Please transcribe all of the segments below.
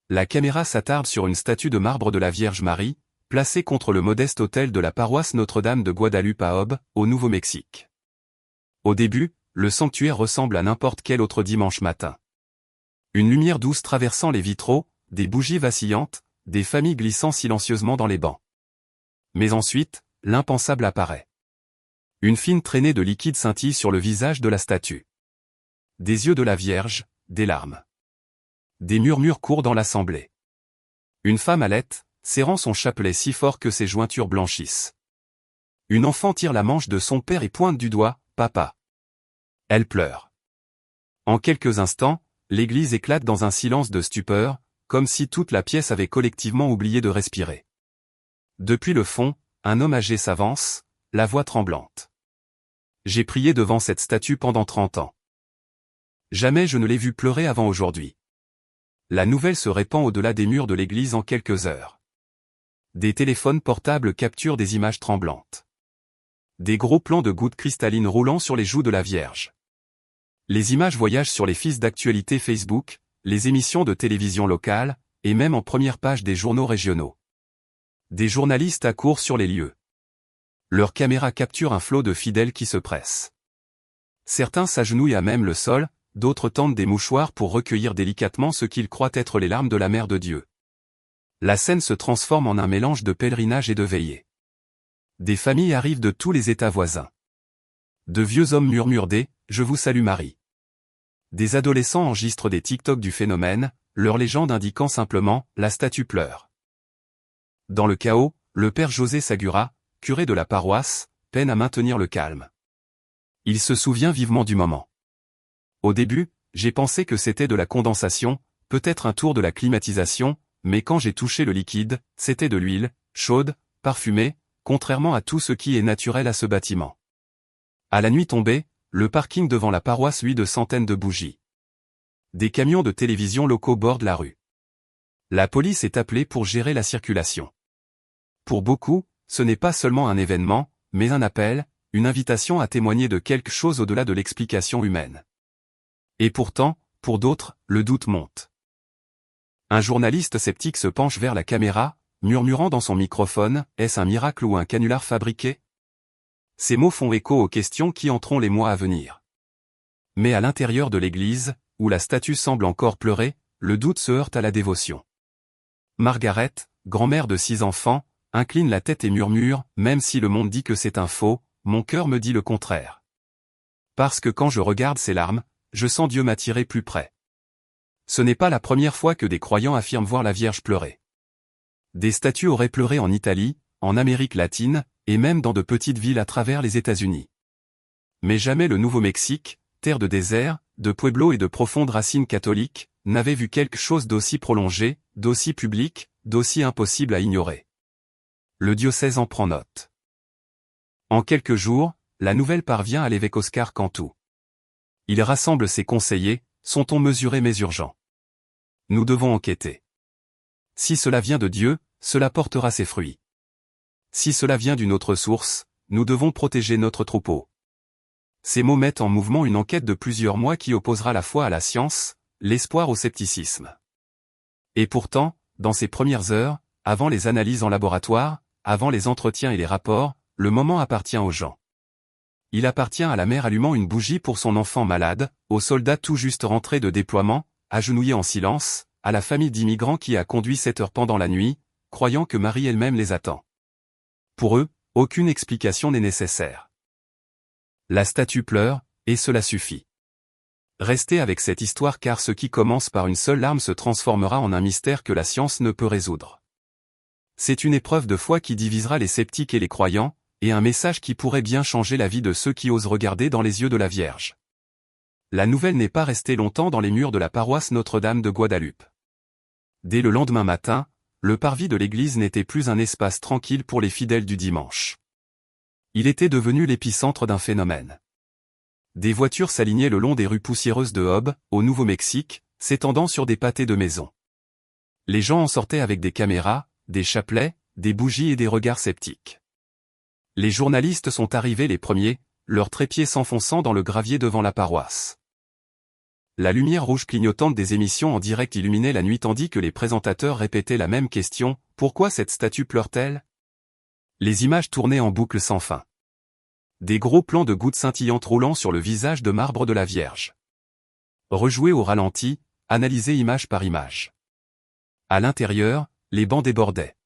La caméra s'attarde sur une statue de marbre de la Vierge Marie, placée contre le modeste autel de la paroisse Notre-Dame de Guadalupe à Hobbs, au Nouveau-Mexique. Au début, le sanctuaire ressemble à n'importe quel autre dimanche matin. Une lumière douce traversant les vitraux, des bougies vacillantes, des familles glissant silencieusement dans les bancs. Mais ensuite, l'impensable apparaît. Une fine traînée de liquide scintille sur le visage de la statue. Des yeux de la Vierge, des larmes. Des murmures courent dans l'assemblée. Une femme halète, serrant son chapelet si fort que ses jointures blanchissent. Une enfant tire la manche de son père et pointe du doigt, « Papa ». Elle pleure. En quelques instants, l'église éclate dans un silence de stupeur, comme si toute la pièce avait collectivement oublié de respirer. Depuis le fond, un homme âgé s'avance, la voix tremblante. J'ai prié devant cette statue pendant 30 ans. Jamais je ne l'ai vu pleurer avant aujourd'hui. La nouvelle se répand au-delà des murs de l'église en quelques heures. Des téléphones portables capturent des images tremblantes. Des gros plans de gouttes cristallines roulant sur les joues de la Vierge. Les images voyagent sur les fils d'actualité Facebook, les émissions de télévision locales, et même en première page des journaux régionaux. Des journalistes accourent sur les lieux. Leurs caméras capturent un flot de fidèles qui se pressent. Certains s'agenouillent à même le sol, d'autres tendent des mouchoirs pour recueillir délicatement ce qu'ils croient être les larmes de la Mère de Dieu. La scène se transforme en un mélange de pèlerinage et de veillée. Des familles arrivent de tous les États voisins. De vieux hommes murmurent des « Je vous salue Marie ». Des adolescents enregistrent des TikTok du phénomène, leur légende indiquant simplement « La statue pleure ». Dans le chaos, le père José Sagura, curé de la paroisse, peine à maintenir le calme. Il se souvient vivement du moment. Au début, j'ai pensé que c'était de la condensation, peut-être un tour de la climatisation, mais quand j'ai touché le liquide, c'était de l'huile, chaude, parfumée, contrairement à tout ce qui est naturel à ce bâtiment. À la nuit tombée, le parking devant la paroisse luit de centaines de bougies. Des camions de télévision locaux bordent la rue. La police est appelée pour gérer la circulation. Pour beaucoup, ce n'est pas seulement un événement, mais un appel, une invitation à témoigner de quelque chose au-delà de l'explication humaine. Et pourtant, pour d'autres, le doute monte. Un journaliste sceptique se penche vers la caméra, murmurant dans son microphone, « Est-ce un miracle ou un canular fabriqué ?» Ces mots font écho aux questions qui entreront les mois à venir. Mais à l'intérieur de l'église, où la statue semble encore pleurer, le doute se heurte à la dévotion. Margaret, grand-mère de 6 enfants, incline la tête et murmure, « Même si le monde dit que c'est un faux, mon cœur me dit le contraire. Parce que quand je regarde ces larmes, je sens Dieu m'attirer plus près. » Ce n'est pas la première fois que des croyants affirment voir la Vierge pleurer. Des statues auraient pleuré en Italie, en Amérique latine, et même dans de petites villes à travers les États-Unis. Mais jamais le Nouveau-Mexique, terre de désert, de pueblos et de profondes racines catholiques, n'avait vu quelque chose d'aussi prolongé, d'aussi public, d'aussi impossible à ignorer. Le diocèse en prend note. En quelques jours, la nouvelle parvient à l'évêque Oscar Cantu. Il rassemble ses conseillers, sont-on mesurés mais urgents. Nous devons enquêter. Si cela vient de Dieu, cela portera ses fruits. Si cela vient d'une autre source, nous devons protéger notre troupeau. Ces mots mettent en mouvement une enquête de plusieurs mois qui opposera la foi à la science, l'espoir au scepticisme. Et pourtant, dans ces premières heures, avant les analyses en laboratoire, avant les entretiens et les rapports, le moment appartient aux gens. Il appartient à la mère allumant une bougie pour son enfant malade, aux soldats tout juste rentrés de déploiement, agenouillés en silence, à la famille d'immigrants qui a conduit 7 heures pendant la nuit, croyant que Marie elle-même les attend. Pour eux, aucune explication n'est nécessaire. La statue pleure, et cela suffit. Restez avec cette histoire car ce qui commence par une seule larme se transformera en un mystère que la science ne peut résoudre. C'est une épreuve de foi qui divisera les sceptiques et les croyants, et un message qui pourrait bien changer la vie de ceux qui osent regarder dans les yeux de la Vierge. La nouvelle n'est pas restée longtemps dans les murs de la paroisse Notre-Dame de Guadalupe. Dès le lendemain matin, le parvis de l'église n'était plus un espace tranquille pour les fidèles du dimanche. Il était devenu l'épicentre d'un phénomène. Des voitures s'alignaient le long des rues poussiéreuses de Hobbs, au Nouveau-Mexique, s'étendant sur des pâtés de maisons. Les gens en sortaient avec des caméras, des chapelets, des bougies et des regards sceptiques. Les journalistes sont arrivés les premiers, leurs trépieds s'enfonçant dans le gravier devant la paroisse. la lumière rouge clignotante des émissions en direct illuminait la nuit tandis que les présentateurs répétaient la même question, « Pourquoi cette statue pleure-t-elle » Les images tournaient en boucle sans fin. Des gros plans de gouttes scintillantes roulant sur le visage de marbre de la Vierge. Rejoués au ralenti, analysés image par image. À l'intérieur, les bancs débordaient.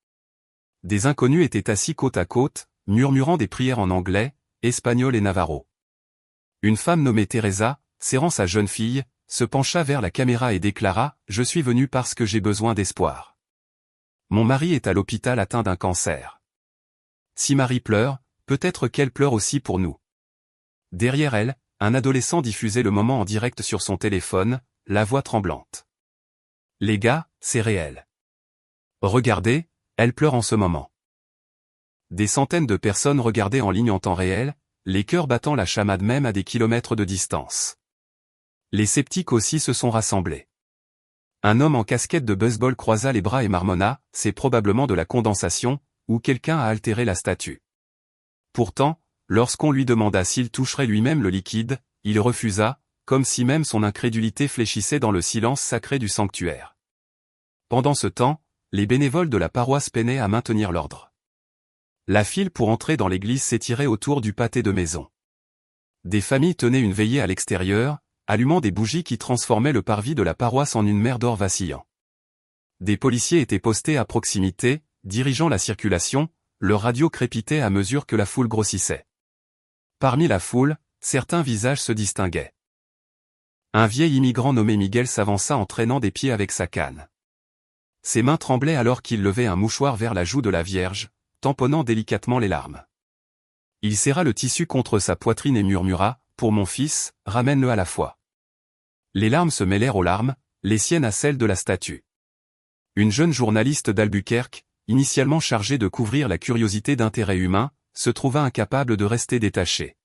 Des inconnus étaient assis côte à côte, murmurant des prières en anglais, espagnol et navarro. Une femme nommée Teresa, serrant sa jeune fille, se pencha vers la caméra et déclara « Je suis venue parce que j'ai besoin d'espoir. Mon mari est à l'hôpital atteint d'un cancer. Si Marie pleure, peut-être qu'elle pleure aussi pour nous. » Derrière elle, un adolescent diffusait le moment en direct sur son téléphone, la voix tremblante. « Les gars, c'est réel. Regardez, elle pleure en ce moment. » Des centaines de personnes regardaient en ligne en temps réel, les cœurs battant la chamade même à des kilomètres de distance. Les sceptiques aussi se sont rassemblés. Un homme en casquette de baseball croisa les bras et marmonna, c'est probablement de la condensation, ou quelqu'un a altéré la statue. Pourtant, lorsqu'on lui demanda s'il toucherait lui-même le liquide, il refusa, comme si même son incrédulité fléchissait dans le silence sacré du sanctuaire. Pendant ce temps, les bénévoles de la paroisse peinaient à maintenir l'ordre. La file pour entrer dans l'église s'étirait autour du pâté de maison. Des familles tenaient une veillée à l'extérieur, allumant des bougies qui transformaient le parvis de la paroisse en une mer d'or vacillant. Des policiers étaient postés à proximité, dirigeant la circulation, leur radio crépitait à mesure que la foule grossissait. Parmi la foule, certains visages se distinguaient. Un vieil immigrant nommé Miguel s'avança en traînant des pieds avec sa canne. Ses mains tremblaient alors qu'il levait un mouchoir vers la joue de la Vierge, tamponnant délicatement les larmes. Il serra le tissu contre sa poitrine et murmura, « Pour mon fils, ramène-le à la foi. » Les larmes se mêlèrent aux larmes, les siennes à celles de la statue. Une jeune journaliste d'Albuquerque, initialement chargée de couvrir la curiosité d'intérêt humain, se trouva incapable de rester détachée.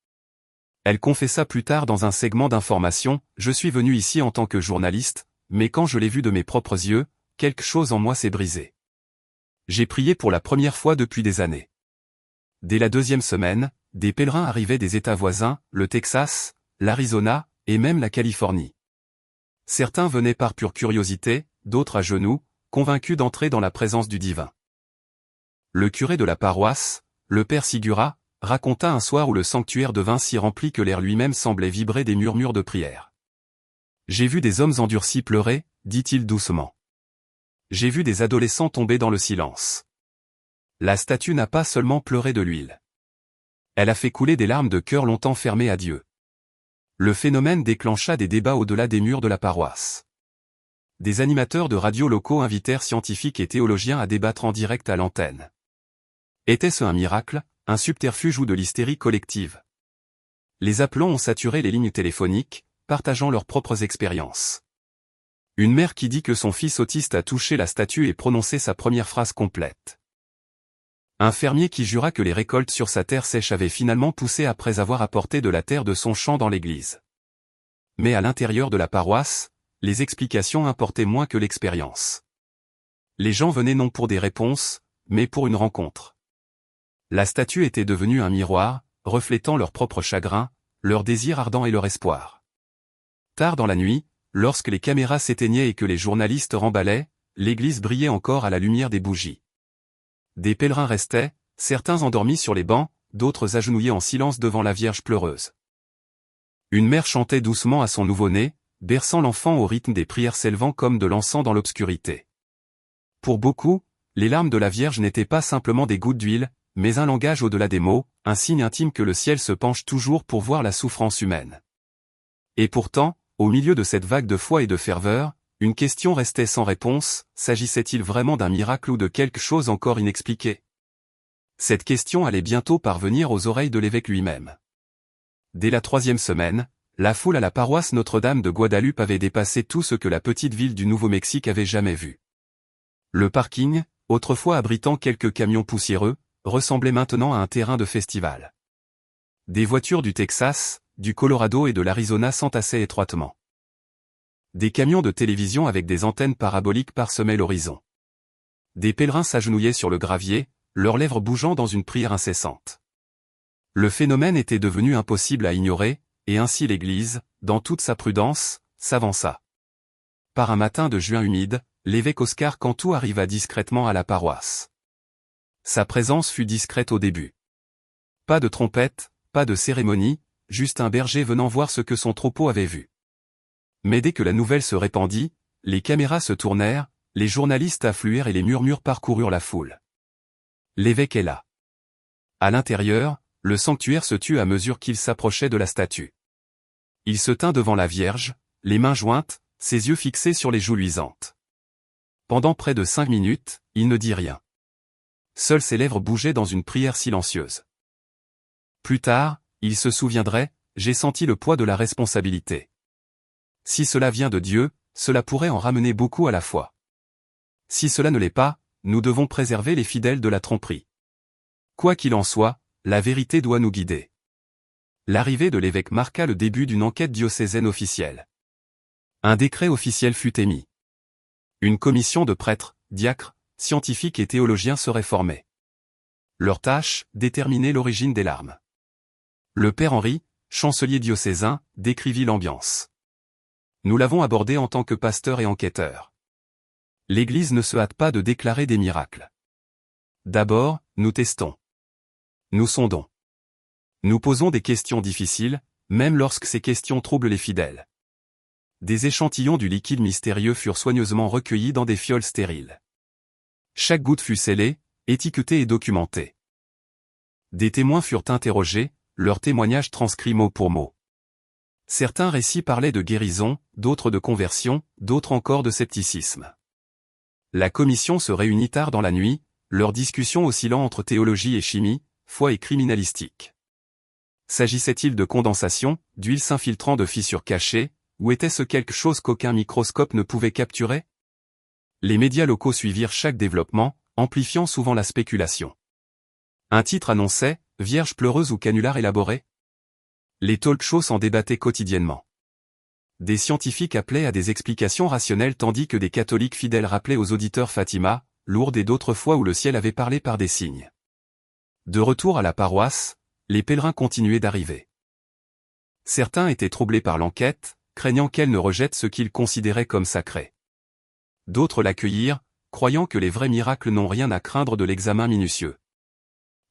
Elle confessa plus tard dans un segment d'information, « Je suis venue ici en tant que journaliste, mais quand je l'ai vue de mes propres yeux, quelque chose en moi s'est brisé. J'ai prié pour la première fois depuis des années. » Dès la deuxième semaine, des pèlerins arrivaient des États voisins, le Texas, l'Arizona, et même la Californie. Certains venaient par pure curiosité, d'autres à genoux, convaincus d'entrer dans la présence du divin. Le curé de la paroisse, le père Sigura, raconta un soir où le sanctuaire devint si rempli que l'air lui-même semblait vibrer des murmures de prière. « J'ai vu des hommes endurcis pleurer, dit-il doucement. J'ai vu des adolescents tomber dans le silence. La statue n'a pas seulement pleuré de l'huile. Elle a fait couler des larmes de cœur longtemps fermées à Dieu. » Le phénomène déclencha des débats au-delà des murs de la paroisse. Des animateurs de radio locaux invitèrent scientifiques et théologiens à débattre en direct à l'antenne. Était-ce un miracle, un subterfuge ou de l'hystérie collective? Les appelants ont saturé les lignes téléphoniques, partageant leurs propres expériences. Une mère qui dit que son fils autiste a touché la statue et prononcé sa première phrase complète. Un fermier qui jura que les récoltes sur sa terre sèche avaient finalement poussé après avoir apporté de la terre de son champ dans l'église. Mais à l'intérieur de la paroisse, les explications importaient moins que l'expérience. Les gens venaient non pour des réponses, mais pour une rencontre. La statue était devenue un miroir, reflétant leur propre chagrin, leur désir ardent et leur espoir. Tard dans la nuit, lorsque les caméras s'éteignaient et que les journalistes remballaient, l'église brillait encore à la lumière des bougies. Des pèlerins restaient, certains endormis sur les bancs, d'autres agenouillés en silence devant la Vierge pleureuse. Une mère chantait doucement à son nouveau-né, berçant l'enfant au rythme des prières s'élevant comme de l'encens dans l'obscurité. Pour beaucoup, les larmes de la Vierge n'étaient pas simplement des gouttes d'huile, mais un langage au-delà des mots, un signe intime que le ciel se penche toujours pour voir la souffrance humaine. Et pourtant, au milieu de cette vague de foi et de ferveur, une question restait sans réponse, s'agissait-il vraiment d'un miracle ou de quelque chose encore inexpliqué? Cette question allait bientôt parvenir aux oreilles de l'évêque lui-même. Dès la 3e semaine, la foule à la paroisse Notre-Dame de Guadalupe avait dépassé tout ce que la petite ville du Nouveau-Mexique avait jamais vu. Le parking, autrefois abritant quelques camions poussiéreux, ressemblait maintenant à un terrain de festival. Des voitures du Texas, du Colorado et de l'Arizona s'entassaient étroitement. Des camions de télévision avec des antennes paraboliques parsemaient l'horizon. Des pèlerins s'agenouillaient sur le gravier, leurs lèvres bougeant dans une prière incessante. Le phénomène était devenu impossible à ignorer, et ainsi l'Église, dans toute sa prudence, s'avança. Par un matin de juin humide, l'évêque Oscar Cantu arriva discrètement à la paroisse. Sa présence fut discrète au début. Pas de trompette, pas de cérémonie, juste un berger venant voir ce que son troupeau avait vu. Mais dès que la nouvelle se répandit, les caméras se tournèrent, les journalistes affluèrent et les murmures parcoururent la foule. L'évêque est là. À l'intérieur, le sanctuaire se tut à mesure qu'il s'approchait de la statue. Il se tint devant la Vierge, les mains jointes, ses yeux fixés sur les joues luisantes. Pendant près de 5 minutes, il ne dit rien. Seules ses lèvres bougeaient dans une prière silencieuse. Plus tard, il se souviendrait, j'ai senti le poids de la responsabilité. Si cela vient de Dieu, cela pourrait en ramener beaucoup à la fois. Si cela ne l'est pas, nous devons préserver les fidèles de la tromperie. Quoi qu'il en soit, la vérité doit nous guider. L'arrivée de l'évêque marqua le début d'une enquête diocésaine officielle. Un décret officiel fut émis. Une commission de prêtres, diacres, scientifiques et théologiens serait formée. Leur tâche, déterminer l'origine des larmes. Le père Henri, chancelier diocésain, décrivit l'ambiance. Nous l'avons abordé en tant que pasteur et enquêteur. L'Église ne se hâte pas de déclarer des miracles. D'abord, nous testons. Nous sondons. Nous posons des questions difficiles, même lorsque ces questions troublent les fidèles. Des échantillons du liquide mystérieux furent soigneusement recueillis dans des fioles stériles. Chaque goutte fut scellée, étiquetée et documentée. Des témoins furent interrogés, leurs témoignages transcrits mot pour mot. Certains récits parlaient de guérison, d'autres de conversion, d'autres encore de scepticisme. La commission se réunit tard dans la nuit, leurs discussions oscillant entre théologie et chimie, foi et criminalistique. S'agissait-il de condensation, d'huile s'infiltrant de fissures cachées, ou était-ce quelque chose qu'aucun microscope ne pouvait capturer? Les médias locaux suivirent chaque développement, amplifiant souvent la spéculation. Un titre annonçait « Vierge pleureuse ou canular élaboré ?» Les talk-shows s'en débattaient quotidiennement. Des scientifiques appelaient à des explications rationnelles tandis que des catholiques fidèles rappelaient aux auditeurs Fatima, Lourdes et d'autres fois où le ciel avait parlé par des signes. De retour à la paroisse, les pèlerins continuaient d'arriver. Certains étaient troublés par l'enquête, craignant qu'elle ne rejette ce qu'ils considéraient comme sacré. D'autres l'accueillirent, croyant que les vrais miracles n'ont rien à craindre de l'examen minutieux.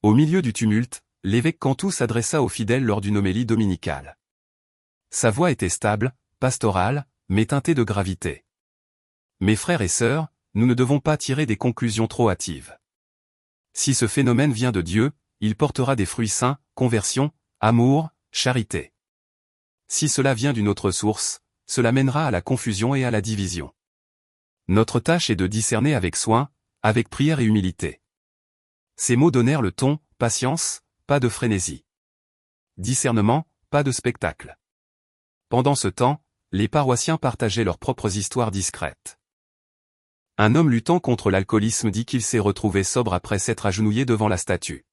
Au milieu du tumulte, l'évêque Cantu s'adressa aux fidèles lors d'une homélie dominicale. Sa voix était stable, pastorale, mais teintée de gravité. Mes frères et sœurs, nous ne devons pas tirer des conclusions trop hâtives. Si ce phénomène vient de Dieu, il portera des fruits sains, conversion, amour, charité. Si cela vient d'une autre source, cela mènera à la confusion et à la division. Notre tâche est de discerner avec soin, avec prière et humilité. Ces mots donnèrent le ton, patience, pas de frénésie. Discernement, pas de spectacle. Pendant ce temps, les paroissiens partageaient leurs propres histoires discrètes. Un homme luttant contre l'alcoolisme dit qu'il s'est retrouvé sobre après s'être agenouillé devant la statue.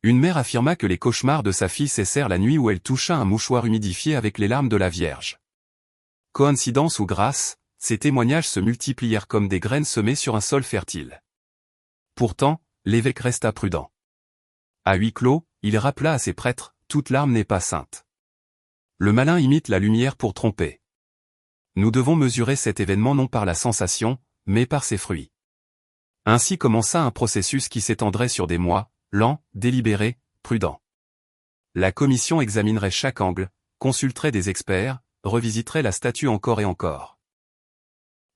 Une mère affirma que les cauchemars de sa fille cessèrent la nuit où elle toucha un mouchoir humidifié avec les larmes de la Vierge. Coïncidence ou grâce, ces témoignages se multiplièrent comme des graines semées sur un sol fertile. Pourtant, l'évêque resta prudent. À huis clos, il rappela à ses prêtres, toute larme n'est pas sainte. Le malin imite la lumière pour tromper. Nous devons mesurer cet événement non par la sensation, mais par ses fruits. Ainsi commença un processus qui s'étendrait sur des mois, lent, délibéré, prudent. La commission examinerait chaque angle, consulterait des experts, revisiterait la statue encore et encore.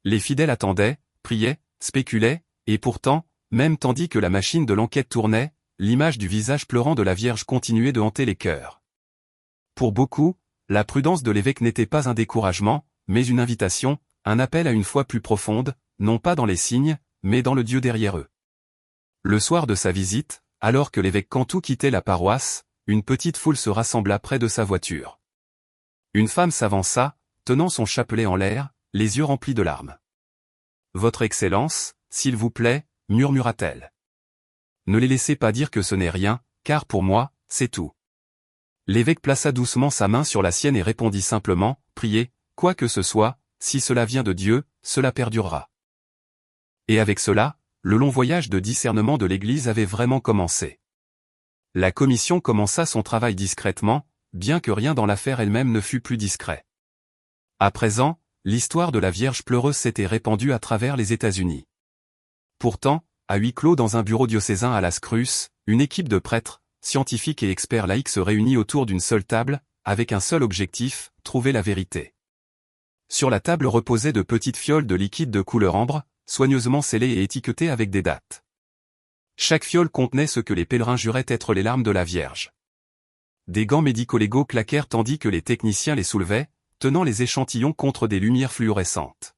Les fidèles attendaient, priaient, spéculaient, et pourtant, même tandis que la machine de l'enquête tournait, l'image du visage pleurant de la Vierge continuait de hanter les cœurs. Pour beaucoup, la prudence de l'évêque n'était pas un découragement, mais une invitation, un appel à une foi plus profonde, non pas dans les signes, mais dans le Dieu derrière eux. Le soir de sa visite, alors que l'évêque Cantu quittait la paroisse, une petite foule se rassembla près de sa voiture. Une femme s'avança, tenant son chapelet en l'air, les yeux remplis de larmes. « Votre Excellence, s'il vous plaît, murmura-t-elle. Ne les laissez pas dire que ce n'est rien, car pour moi, c'est tout. » L'évêque plaça doucement sa main sur la sienne et répondit simplement, « Priez, quoi que ce soit, si cela vient de Dieu, cela perdurera. » Et avec cela, le long voyage de discernement de l'Église avait vraiment commencé. La commission commença son travail discrètement, bien que rien dans l'affaire elle-même ne fût plus discret. À présent, l'histoire de la Vierge pleureuse s'était répandue à travers les États-Unis. Pourtant, à huis clos dans un bureau diocésain à Las Cruces, une équipe de prêtres, scientifiques et experts laïcs se réunit autour d'une seule table, avec un seul objectif, trouver la vérité. Sur la table reposaient de petites fioles de liquide de couleur ambre, soigneusement scellées et étiquetées avec des dates. Chaque fiole contenait ce que les pèlerins juraient être les larmes de la Vierge. Des gants médico-légaux claquèrent tandis que les techniciens les soulevaient, tenant les échantillons contre des lumières fluorescentes.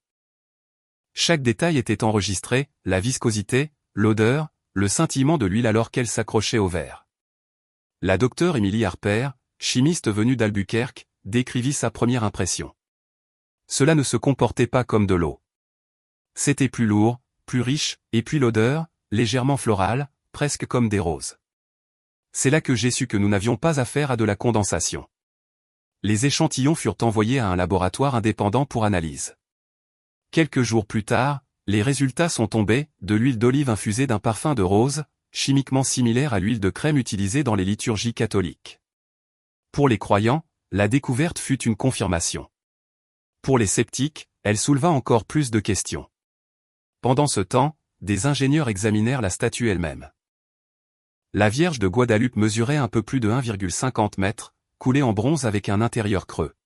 Chaque détail était enregistré, la viscosité, l'odeur, le scintillement de l'huile alors qu'elle s'accrochait au verre. La docteure Emily Harper, chimiste venue d'Albuquerque, décrivit sa première impression. Cela ne se comportait pas comme de l'eau. C'était plus lourd, plus riche, et puis l'odeur, légèrement florale, presque comme des roses. C'est là que j'ai su que nous n'avions pas affaire à de la condensation. Les échantillons furent envoyés à un laboratoire indépendant pour analyse. Quelques jours plus tard, les résultats sont tombés, de l'huile d'olive infusée d'un parfum de rose, chimiquement similaire à l'huile de crème utilisée dans les liturgies catholiques. Pour les croyants, la découverte fut une confirmation. Pour les sceptiques, elle souleva encore plus de questions. Pendant ce temps, des ingénieurs examinèrent la statue elle-même. La Vierge de Guadalupe mesurait un peu plus de 1,50 m, coulée en bronze avec un intérieur creux.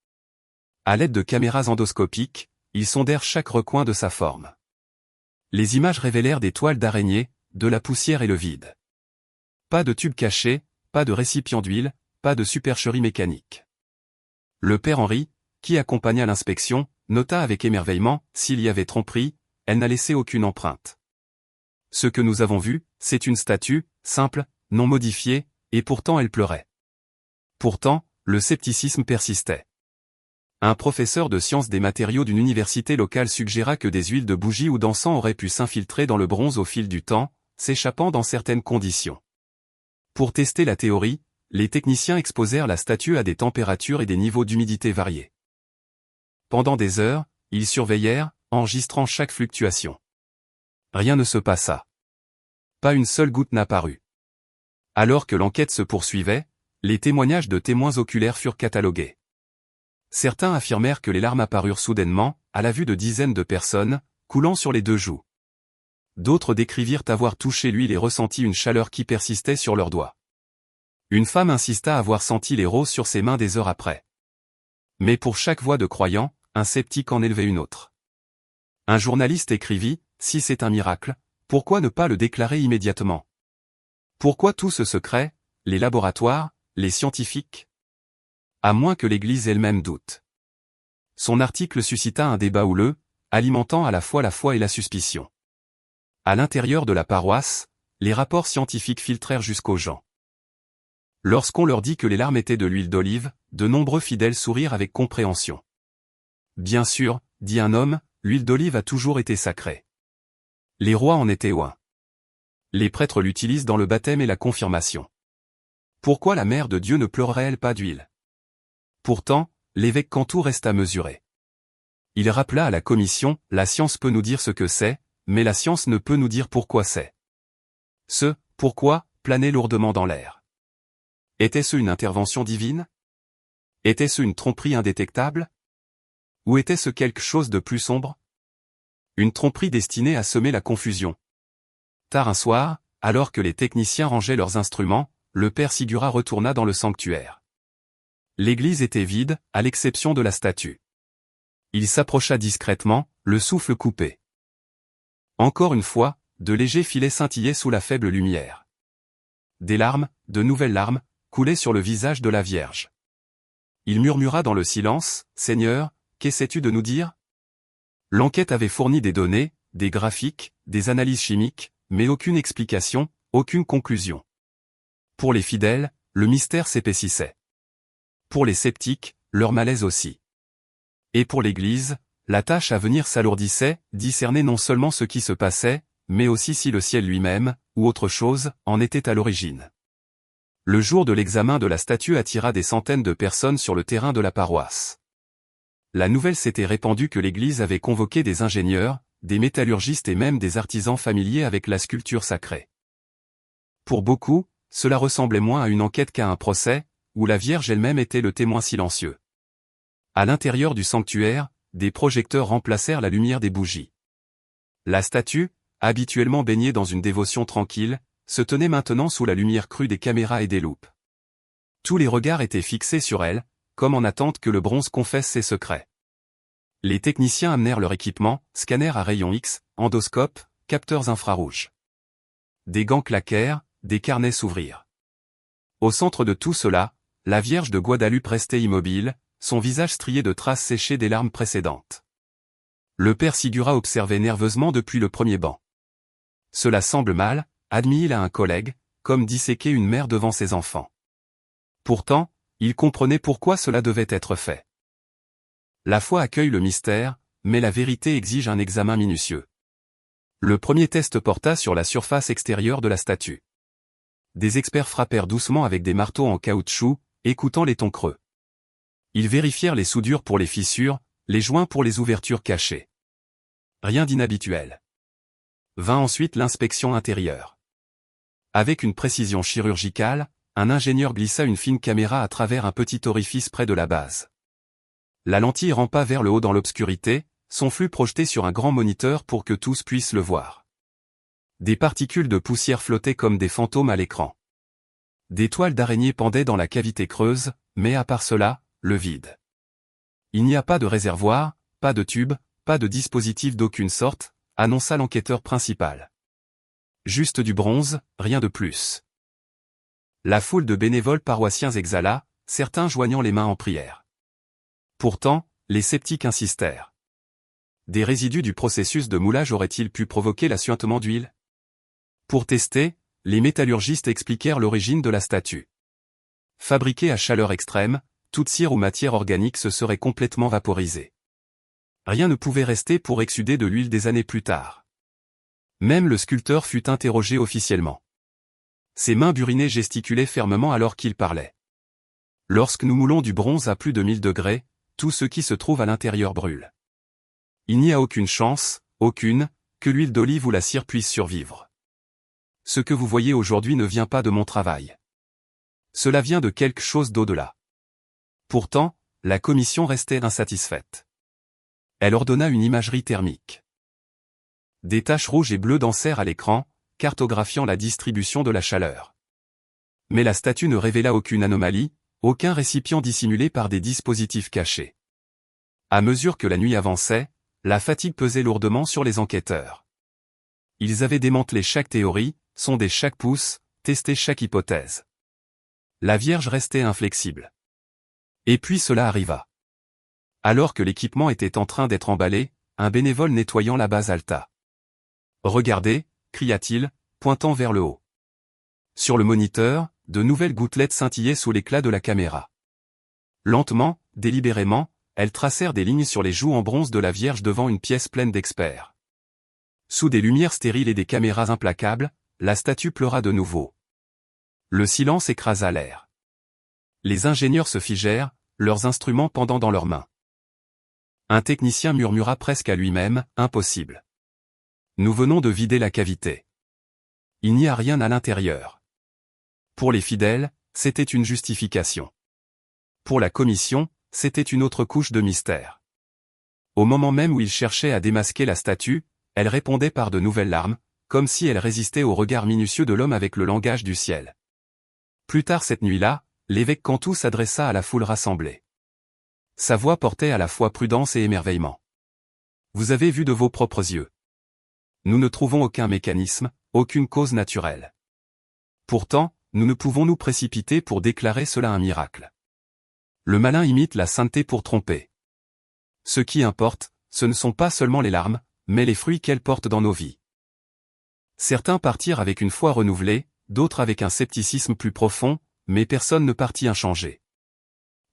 À l'aide de caméras endoscopiques, ils sondèrent chaque recoin de sa forme. Les images révélèrent des toiles d'araignée, de la poussière et le vide. Pas de tube caché, pas de récipient d'huile, pas de supercherie mécanique. Le père Henri, qui accompagna l'inspection, nota avec émerveillement, s'il y avait tromperie, elle n'a laissé aucune empreinte. Ce que nous avons vu, c'est une statue, simple, non modifiée, et pourtant elle pleurait. Pourtant, le scepticisme persistait. Un professeur de sciences des matériaux d'une université locale suggéra que des huiles de bougie ou d'encens auraient pu s'infiltrer dans le bronze au fil du temps, s'échappant dans certaines conditions. Pour tester la théorie, les techniciens exposèrent la statue à des températures et des niveaux d'humidité variés. Pendant des heures, ils surveillèrent, enregistrant chaque fluctuation. Rien ne se passa. Pas une seule goutte n'apparut. Alors que l'enquête se poursuivait, les témoignages de témoins oculaires furent catalogués. Certains affirmèrent que les larmes apparurent soudainement, à la vue de dizaines de personnes, coulant sur les deux joues. D'autres décrivirent avoir touché l'huile et ressenti une chaleur qui persistait sur leurs doigts. Une femme insista avoir senti les roses sur ses mains des heures après. Mais pour chaque voix de croyant, un sceptique en élevait une autre. Un journaliste écrivit, « Si c'est un miracle, pourquoi ne pas le déclarer immédiatement? Pourquoi tout ce secret, les laboratoires, les scientifiques? À moins que l'Église elle-même doute. » Son article suscita un débat houleux, alimentant à la fois la foi et la suspicion. À l'intérieur de la paroisse, les rapports scientifiques filtrèrent jusqu'aux gens. Lorsqu'on leur dit que les larmes étaient de l'huile d'olive, de nombreux fidèles sourirent avec compréhension. Bien sûr, dit un homme, l'huile d'olive a toujours été sacrée. Les rois en étaient oints. Les prêtres l'utilisent dans le baptême et la confirmation. Pourquoi la Mère de Dieu ne pleurerait-elle pas d'huile? Pourtant, l'évêque Cantout reste à mesurer. Il rappela à la commission, la science peut nous dire ce que c'est, mais la science ne peut nous dire pourquoi c'est. Ce « pourquoi » planait lourdement dans l'air. Était-ce une intervention divine? Était-ce une tromperie indétectable? Ou était-ce quelque chose de plus sombre? Une tromperie destinée à semer la confusion. Tard un soir, alors que les techniciens rangeaient leurs instruments, le père Sigura retourna dans le sanctuaire. L'église était vide, à l'exception de la statue. Il s'approcha discrètement, le souffle coupé. Encore une fois, de légers filets scintillaient sous la faible lumière. Des larmes, de nouvelles larmes, coulaient sur le visage de la Vierge. Il murmura dans le silence, « Seigneur, qu'essaies-tu de nous dire ?» L'enquête avait fourni des données, des graphiques, des analyses chimiques, mais aucune explication, aucune conclusion. Pour les fidèles, le mystère s'épaississait. Pour les sceptiques, leur malaise aussi. Et pour l'Église, la tâche à venir s'alourdissait, discerner non seulement ce qui se passait, mais aussi si le ciel lui-même, ou autre chose, en était à l'origine. Le jour de l'examen de la statue attira des centaines de personnes sur le terrain de la paroisse. La nouvelle s'était répandue que l'Église avait convoqué des ingénieurs, des métallurgistes et même des artisans familiers avec la sculpture sacrée. Pour beaucoup, cela ressemblait moins à une enquête qu'à un procès, où la Vierge elle-même était le témoin silencieux. À l'intérieur du sanctuaire, des projecteurs remplacèrent la lumière des bougies. La statue, habituellement baignée dans une dévotion tranquille, se tenait maintenant sous la lumière crue des caméras et des loupes. Tous les regards étaient fixés sur elle, comme en attente que le bronze confesse ses secrets. Les techniciens amenèrent leur équipement, scanner à rayons X, endoscope, capteurs infrarouges. Des gants claquèrent, des carnets s'ouvrirent. Au centre de tout cela, la Vierge de Guadalupe restait immobile, son visage strié de traces séchées des larmes précédentes. Le père Sigura observait nerveusement depuis le premier banc. Cela semble mal, admit-il à un collègue, comme disséquer une mère devant ses enfants. Pourtant, il comprenait pourquoi cela devait être fait. La foi accueille le mystère, mais la vérité exige un examen minutieux. Le premier test porta sur la surface extérieure de la statue. Des experts frappèrent doucement avec des marteaux en caoutchouc, écoutant les tons creux. Ils vérifièrent les soudures pour les fissures, les joints pour les ouvertures cachées. Rien d'inhabituel. Vint ensuite l'inspection intérieure. Avec une précision chirurgicale, un ingénieur glissa une fine caméra à travers un petit orifice près de la base. La lentille rampa vers le haut dans l'obscurité, son flux projeté sur un grand moniteur pour que tous puissent le voir. Des particules de poussière flottaient comme des fantômes à l'écran. Des toiles d'araignée pendaient dans la cavité creuse, mais à part cela, le vide. Il n'y a pas de réservoir, pas de tube, pas de dispositif d'aucune sorte, annonça l'enquêteur principal. Juste du bronze, rien de plus. La foule de bénévoles paroissiens exhala, certains joignant les mains en prière. Pourtant, les sceptiques insistèrent. Des résidus du processus de moulage auraient-ils pu provoquer l'assuintement d'huile? Pour tester, les métallurgistes expliquèrent l'origine de la statue. Fabriquée à chaleur extrême, toute cire ou matière organique se serait complètement vaporisée. Rien ne pouvait rester pour exsuder de l'huile des années plus tard. Même le sculpteur fut interrogé officiellement. Ses mains burinées gesticulaient fermement alors qu'il parlait. Lorsque nous moulons du bronze à plus de 1000 degrés, tout ce qui se trouve à l'intérieur brûle. Il n'y a aucune chance, aucune, que l'huile d'olive ou la cire puisse survivre. Ce que vous voyez aujourd'hui ne vient pas de mon travail. Cela vient de quelque chose d'au-delà. Pourtant, la commission restait insatisfaite. Elle ordonna une imagerie thermique. Des taches rouges et bleues dansèrent à l'écran, cartographiant la distribution de la chaleur. Mais la statue ne révéla aucune anomalie, aucun récipient dissimulé par des dispositifs cachés. À mesure que la nuit avançait, la fatigue pesait lourdement sur les enquêteurs. Ils avaient démantelé chaque théorie, sondé chaque pouce, testé chaque hypothèse. La Vierge restait inflexible. Et puis cela arriva. Alors que l'équipement était en train d'être emballé, un bénévole nettoyant la base halta. « Regardez » cria-t-il, pointant vers le haut. Sur le moniteur, de nouvelles gouttelettes scintillaient sous l'éclat de la caméra. Lentement, délibérément, elles tracèrent des lignes sur les joues en bronze de la Vierge devant une pièce pleine d'experts. Sous des lumières stériles et des caméras implacables, la statue pleura de nouveau. Le silence écrasa l'air. Les ingénieurs se figèrent, leurs instruments pendant dans leurs mains. Un technicien murmura presque à lui-même, « Impossible. Nous venons de vider la cavité. Il n'y a rien à l'intérieur. » Pour les fidèles, c'était une justification. Pour la commission, c'était une autre couche de mystère. Au moment même où ils cherchaient à démasquer la statue, elle répondait par de nouvelles larmes, comme si elle résistait au regard minutieux de l'homme avec le langage du ciel. Plus tard cette nuit-là, l'évêque Cantu s'adressa à la foule rassemblée. Sa voix portait à la fois prudence et émerveillement. « Vous avez vu de vos propres yeux. Nous ne trouvons aucun mécanisme, aucune cause naturelle. Pourtant, nous ne pouvons nous précipiter pour déclarer cela un miracle. Le malin imite la sainteté pour tromper. Ce qui importe, ce ne sont pas seulement les larmes, mais les fruits qu'elles portent dans nos vies. » Certains partirent avec une foi renouvelée, d'autres avec un scepticisme plus profond, mais personne ne partit inchangé.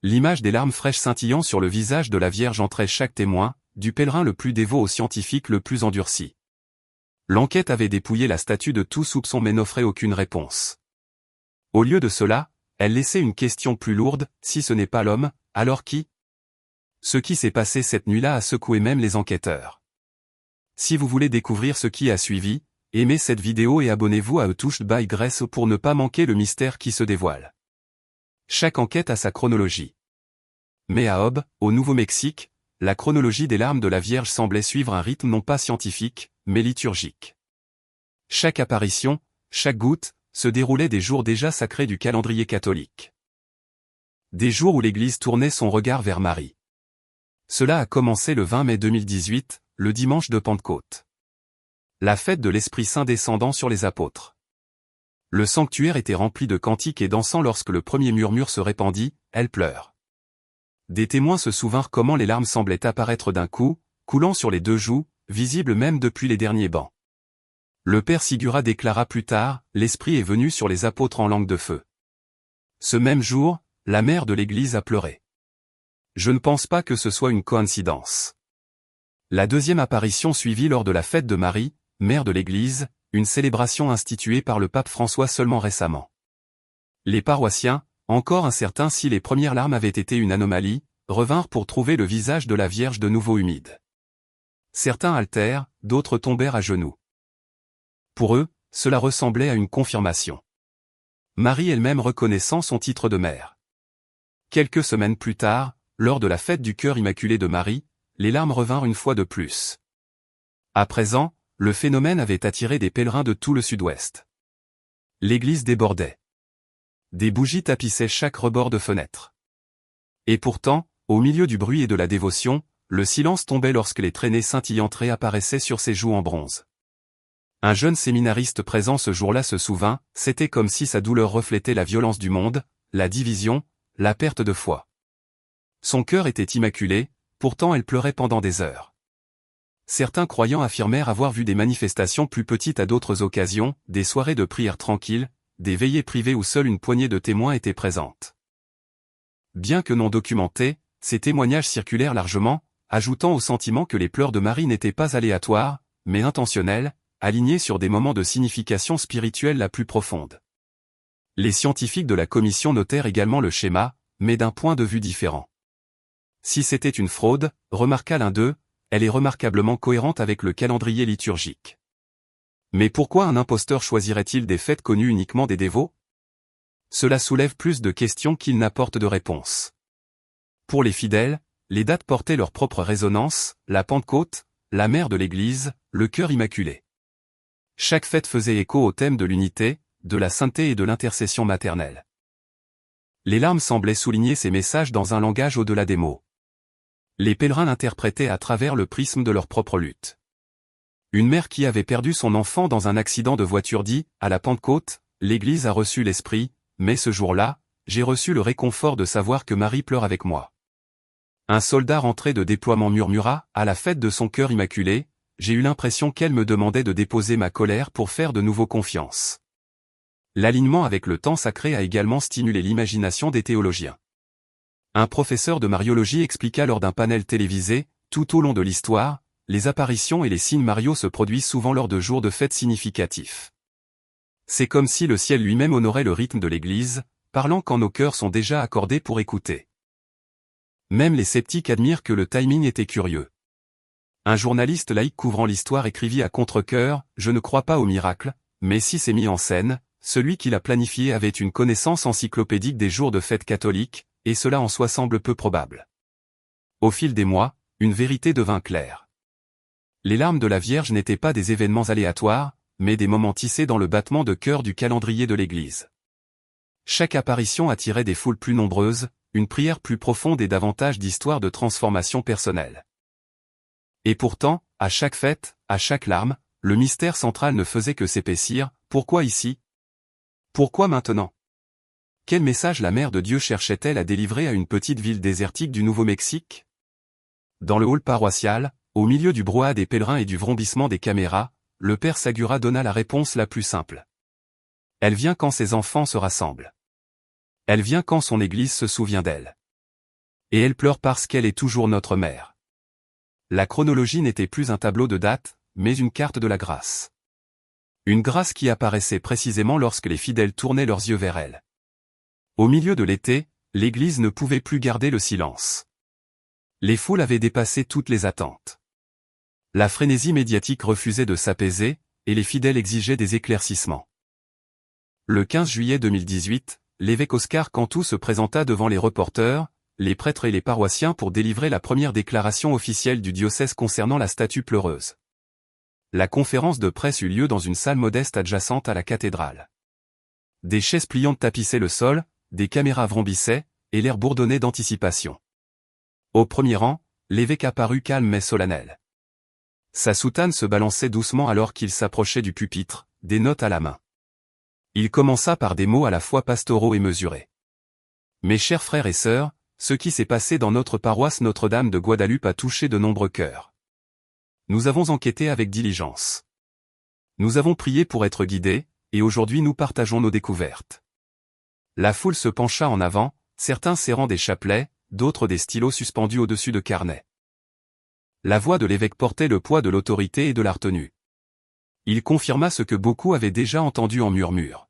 L'image des larmes fraîches scintillant sur le visage de la Vierge entrait chaque témoin, du pèlerin le plus dévot au scientifique le plus endurci. L'enquête avait dépouillé la statue de tout soupçon mais n'offrait aucune réponse. Au lieu de cela, elle laissait une question plus lourde, si ce n'est pas l'homme, alors qui? Ce qui s'est passé cette nuit-là a secoué même les enquêteurs. Si vous voulez découvrir ce qui a suivi, aimez cette vidéo et abonnez-vous à Touched by Grace pour ne pas manquer le mystère qui se dévoile. Chaque enquête a sa chronologie. Mais à Aube, au Nouveau-Mexique, la chronologie des larmes de la Vierge semblait suivre un rythme non pas scientifique, mais liturgique. Chaque apparition, chaque goutte, se déroulait des jours déjà sacrés du calendrier catholique. Des jours où l'Église tournait son regard vers Marie. Cela a commencé le 20 mai 2018, le dimanche de Pentecôte. La fête de l'Esprit Saint descendant sur les apôtres. Le sanctuaire était rempli de cantiques et dansant lorsque le premier murmure se répandit, « Elle pleure ». Des témoins se souvinrent comment les larmes semblaient apparaître d'un coup, coulant sur les deux joues, visibles même depuis les derniers bancs. Le père Sigura déclara plus tard, « L'Esprit est venu sur les apôtres en langue de feu ». Ce même jour, la mère de l'Église a pleuré. Je ne pense pas que ce soit une coïncidence. La deuxième apparition suivit lors de la fête de Marie, mère de l'Église, une célébration instituée par le pape François seulement récemment. Les paroissiens, encore incertains si les premières larmes avaient été une anomalie, revinrent pour trouver le visage de la Vierge de nouveau humide. Certains haltèrent, d'autres tombèrent à genoux. Pour eux, cela ressemblait à une confirmation. Marie elle-même reconnaissant son titre de mère. Quelques semaines plus tard, lors de la fête du cœur immaculé de Marie, les larmes revinrent une fois de plus. À présent, le phénomène avait attiré des pèlerins de tout le sud-ouest. L'église débordait. Des bougies tapissaient chaque rebord de fenêtre. Et pourtant, au milieu du bruit et de la dévotion, le silence tombait lorsque les traînées scintillantes réapparaissaient sur ses joues en bronze. Un jeune séminariste présent ce jour-là se souvint, c'était comme si sa douleur reflétait la violence du monde, la division, la perte de foi. Son cœur était immaculé, pourtant elle pleurait pendant des heures. Certains croyants affirmèrent avoir vu des manifestations plus petites à d'autres occasions, des soirées de prière tranquilles, des veillées privées où seule une poignée de témoins était présente. Bien que non documentés, ces témoignages circulèrent largement, ajoutant au sentiment que les pleurs de Marie n'étaient pas aléatoires, mais intentionnels, alignés sur des moments de signification spirituelle la plus profonde. Les scientifiques de la commission notèrent également le schéma, mais d'un point de vue différent. Si c'était une fraude, remarqua l'un d'eux, elle est remarquablement cohérente avec le calendrier liturgique. Mais pourquoi un imposteur choisirait-il des fêtes connues uniquement des dévots? Cela soulève plus de questions qu'il n'apporte de réponses. Pour les fidèles, les dates portaient leur propre résonance, la Pentecôte, la mère de l'Église, le cœur immaculé. Chaque fête faisait écho au thème de l'unité, de la sainteté et de l'intercession maternelle. Les larmes semblaient souligner ces messages dans un langage au-delà des mots. Les pèlerins l'interprétaient à travers le prisme de leur propre lutte. Une mère qui avait perdu son enfant dans un accident de voiture dit, à la Pentecôte, l'Église a reçu l'Esprit, mais ce jour-là, j'ai reçu le réconfort de savoir que Marie pleure avec moi. Un soldat rentré de déploiement murmura, à la fête de son cœur immaculé, j'ai eu l'impression qu'elle me demandait de déposer ma colère pour faire de nouveau confiance. L'alignement avec le temps sacré a également stimulé l'imagination des théologiens. Un professeur de mariologie expliqua lors d'un panel télévisé, tout au long de l'histoire, les apparitions et les signes mariaux se produisent souvent lors de jours de fêtes significatifs. C'est comme si le ciel lui-même honorait le rythme de l'Église, parlant quand nos cœurs sont déjà accordés pour écouter. Même les sceptiques admirent que le timing était curieux. Un journaliste laïque couvrant l'histoire écrivit à contre-cœur, « Je ne crois pas au miracle, mais si c'est mis en scène, celui qui l'a planifié avait une connaissance encyclopédique des jours de fête catholiques, et cela en soi semble peu probable. » Au fil des mois, une vérité devint claire. Les larmes de la Vierge n'étaient pas des événements aléatoires, mais des moments tissés dans le battement de cœur du calendrier de l'Église. Chaque apparition attirait des foules plus nombreuses, une prière plus profonde et davantage d'histoires de transformation personnelle. Et pourtant, à chaque fête, à chaque larme, le mystère central ne faisait que s'épaissir. Pourquoi ici? Pourquoi maintenant? Quel message la Mère de Dieu cherchait-elle à délivrer à une petite ville désertique du Nouveau-Mexique? Dans le hall paroissial, au milieu du brouhaha des pèlerins et du vrombissement des caméras, le père Sagura donna la réponse la plus simple. Elle vient quand ses enfants se rassemblent. Elle vient quand son Église se souvient d'elle. Et elle pleure parce qu'elle est toujours notre mère. La chronologie n'était plus un tableau de dates, mais une carte de la grâce. Une grâce qui apparaissait précisément lorsque les fidèles tournaient leurs yeux vers elle. Au milieu de l'été, l'Église ne pouvait plus garder le silence. Les foules avaient dépassé toutes les attentes. La frénésie médiatique refusait de s'apaiser, et les fidèles exigeaient des éclaircissements. Le 15 juillet 2018, l'évêque Oscar Cantu se présenta devant les reporters, les prêtres et les paroissiens pour délivrer la première déclaration officielle du diocèse concernant la statue pleureuse. La conférence de presse eut lieu dans une salle modeste adjacente à la cathédrale. Des chaises pliantes tapissaient le sol, des caméras vrombissaient, et l'air bourdonnait d'anticipation. Au premier rang, l'évêque apparut calme mais solennel. Sa soutane se balançait doucement alors qu'il s'approchait du pupitre, des notes à la main. Il commença par des mots à la fois pastoraux et mesurés. Mes chers frères et sœurs, ce qui s'est passé dans notre paroisse Notre-Dame de Guadeloupe a touché de nombreux cœurs. Nous avons enquêté avec diligence. Nous avons prié pour être guidés, et aujourd'hui nous partageons nos découvertes. La foule se pencha en avant, certains serrant des chapelets, d'autres des stylos suspendus au-dessus de carnets. La voix de l'évêque portait le poids de l'autorité et de la retenue. Il confirma ce que beaucoup avaient déjà entendu en murmure.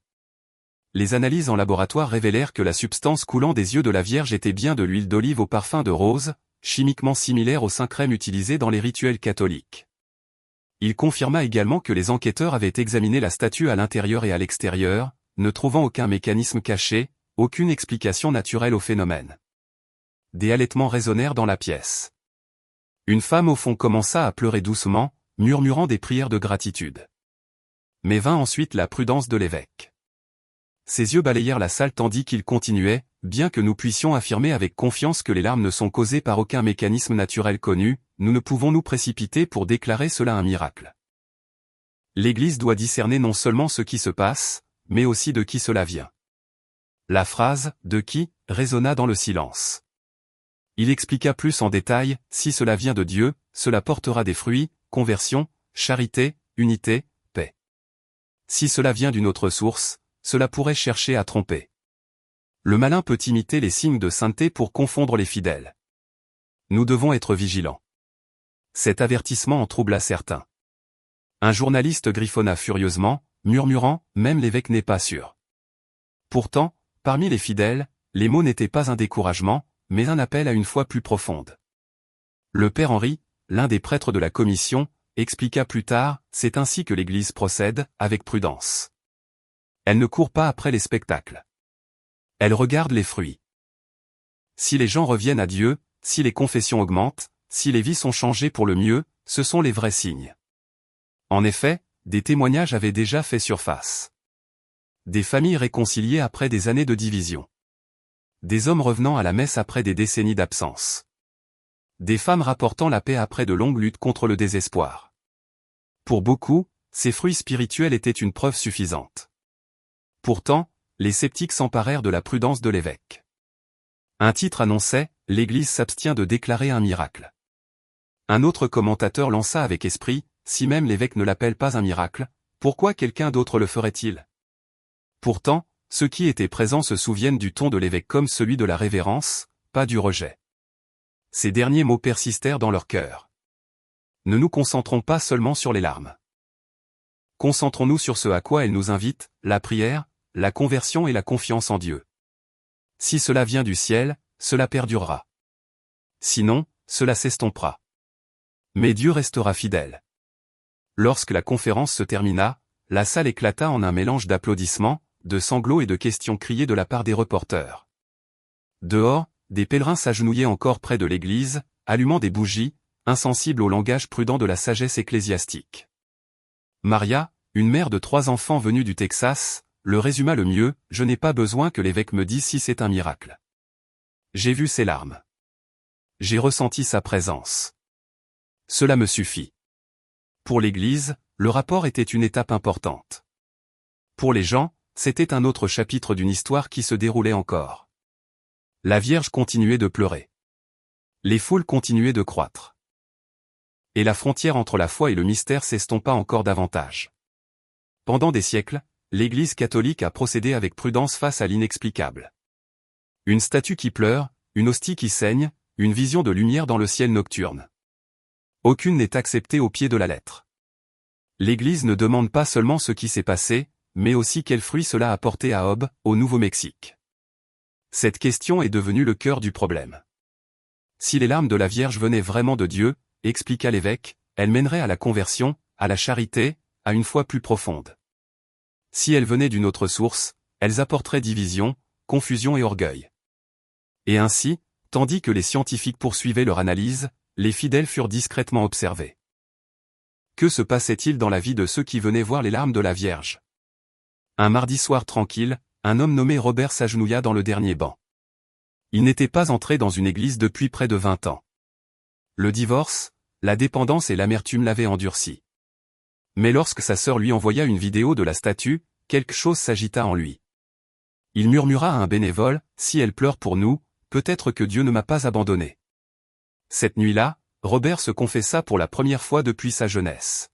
Les analyses en laboratoire révélèrent que la substance coulant des yeux de la Vierge était bien de l'huile d'olive au parfum de rose, chimiquement similaire aux Saint-Crème utilisés dans les rituels catholiques. Il confirma également que les enquêteurs avaient examiné la statue à l'intérieur et à l'extérieur, ne trouvant aucun mécanisme caché, aucune explication naturelle au phénomène. Des halètements résonnèrent dans la pièce. Une femme au fond commença à pleurer doucement, murmurant des prières de gratitude. Mais vint ensuite la prudence de l'évêque. Ses yeux balayèrent la salle tandis qu'il continuait, bien que nous puissions affirmer avec confiance que les larmes ne sont causées par aucun mécanisme naturel connu, nous ne pouvons nous précipiter pour déclarer cela un miracle. L'Église doit discerner non seulement ce qui se passe, mais aussi de qui cela vient. La phrase « de qui » résonna dans le silence. Il expliqua plus en détail, si cela vient de Dieu, cela portera des fruits, conversion, charité, unité, paix. Si cela vient d'une autre source, cela pourrait chercher à tromper. Le malin peut imiter les signes de sainteté pour confondre les fidèles. Nous devons être vigilants. Cet avertissement en troubla certains. Un journaliste griffonna furieusement, murmurant « Même l'évêque n'est pas sûr ». Pourtant, parmi les fidèles, les mots n'étaient pas un découragement, mais un appel à une foi plus profonde. Le père Henri, l'un des prêtres de la commission, expliqua plus tard, c'est ainsi que l'Église procède, avec prudence. Elle ne court pas après les spectacles. Elle regarde les fruits. Si les gens reviennent à Dieu, si les confessions augmentent, si les vies sont changées pour le mieux, ce sont les vrais signes. En effet, des témoignages avaient déjà fait surface. Des familles réconciliées après des années de division. Des hommes revenant à la messe après des décennies d'absence. Des femmes rapportant la paix après de longues luttes contre le désespoir. Pour beaucoup, ces fruits spirituels étaient une preuve suffisante. Pourtant, les sceptiques s'emparèrent de la prudence de l'évêque. Un titre annonçait « L'Église s'abstient de déclarer un miracle ». Un autre commentateur lança avec esprit « Si même l'évêque ne l'appelle pas un miracle, pourquoi quelqu'un d'autre le ferait-il » Pourtant, ceux qui étaient présents se souviennent du ton de l'évêque comme celui de la révérence, pas du rejet. Ces derniers mots persistèrent dans leur cœur. Ne nous concentrons pas seulement sur les larmes. Concentrons-nous sur ce à quoi elles nous invitent, la prière, la conversion et la confiance en Dieu. Si cela vient du ciel, cela perdurera. Sinon, cela s'estompera. Mais Dieu restera fidèle. Lorsque la conférence se termina, la salle éclata en un mélange d'applaudissements, de sanglots et de questions criées de la part des reporters. Dehors, des pèlerins s'agenouillaient encore près de l'église, allumant des bougies, insensibles au langage prudent de la sagesse ecclésiastique. Maria, une mère de 3 enfants venus du Texas, le résuma le mieux, « Je n'ai pas besoin que l'évêque me dise si c'est un miracle. J'ai vu ses larmes. J'ai ressenti sa présence. Cela me suffit. » Pour l'Église, le rapport était une étape importante. Pour les gens, c'était un autre chapitre d'une histoire qui se déroulait encore. La Vierge continuait de pleurer. Les foules continuaient de croître. Et la frontière entre la foi et le mystère s'estompa encore davantage. Pendant des siècles, l'Église catholique a procédé avec prudence face à l'inexplicable. Une statue qui pleure, une hostie qui saigne, une vision de lumière dans le ciel nocturne. Aucune n'est acceptée au pied de la lettre. L'Église ne demande pas seulement ce qui s'est passé, mais aussi quel fruit cela a porté à Hobbes, au Nouveau-Mexique. Cette question est devenue le cœur du problème. Si les larmes de la Vierge venaient vraiment de Dieu, expliqua l'évêque, elles mèneraient à la conversion, à la charité, à une foi plus profonde. Si elles venaient d'une autre source, elles apporteraient division, confusion et orgueil. Et ainsi, Tandis que les scientifiques poursuivaient leur analyse, les fidèles furent discrètement observés. Que se passait-il dans la vie de ceux qui venaient voir les larmes de la Vierge? Un mardi soir tranquille, un homme nommé Robert s'agenouilla dans le dernier banc. Il n'était pas entré dans une église depuis près de 20 ans. Le divorce, la dépendance et l'amertume l'avaient endurci. Mais lorsque sa sœur lui envoya une vidéo de la statue, quelque chose s'agita en lui. Il murmura à un bénévole, « Si elle pleure pour nous, peut-être que Dieu ne m'a pas abandonné. » Cette nuit-là, Robert se confessa pour la première fois depuis sa jeunesse.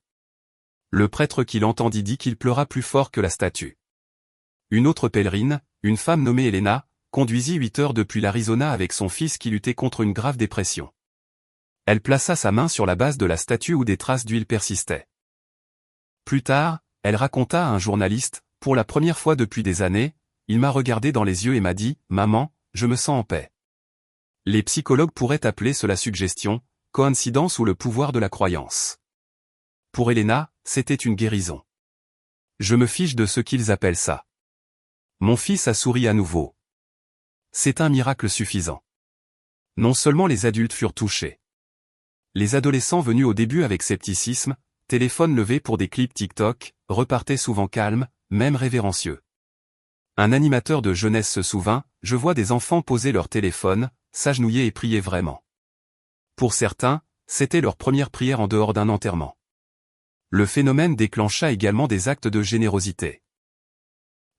Le prêtre qui l'entendit dit qu'il pleura plus fort que la statue. Une autre pèlerine, une femme nommée Elena, conduisit 8 heures depuis l'Arizona avec son fils qui luttait contre une grave dépression. Elle plaça sa main sur la base de la statue où des traces d'huile persistaient. Plus tard, elle raconta à un journaliste, « Pour la première fois depuis des années, il m'a regardé dans les yeux et m'a dit, « Maman, je me sens en paix. » Les psychologues pourraient appeler cela suggestion, coïncidence ou le pouvoir de la croyance. Pour Elena, c'était une guérison. Je me fiche de ce qu'ils appellent ça. Mon fils a souri à nouveau. C'est un miracle suffisant. Non seulement les adultes furent touchés. Les adolescents venus au début avec scepticisme, téléphone levé pour des clips TikTok, repartaient souvent calmes, même révérencieux. Un animateur de jeunesse se souvint, « Je vois des enfants poser leur téléphone, s'agenouiller et prier vraiment. » Pour certains, c'était leur première prière en dehors d'un enterrement. Le phénomène déclencha également des actes de générosité.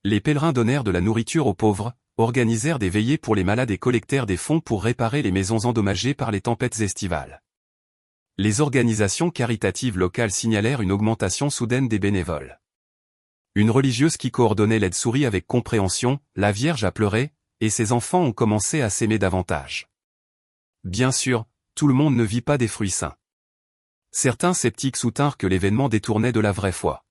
Les pèlerins donnèrent de la nourriture aux pauvres, organisèrent des veillées pour les malades et collectèrent des fonds pour réparer les maisons endommagées par les tempêtes estivales. Les organisations caritatives locales signalèrent une augmentation soudaine des bénévoles. Une religieuse qui coordonnait l'aide sourit avec compréhension, la Vierge a pleuré, et ses enfants ont commencé à s'aimer davantage. Bien sûr, tout le monde ne vit pas des fruits sains. Certains sceptiques soutinrent que l'événement détournait de la vraie foi.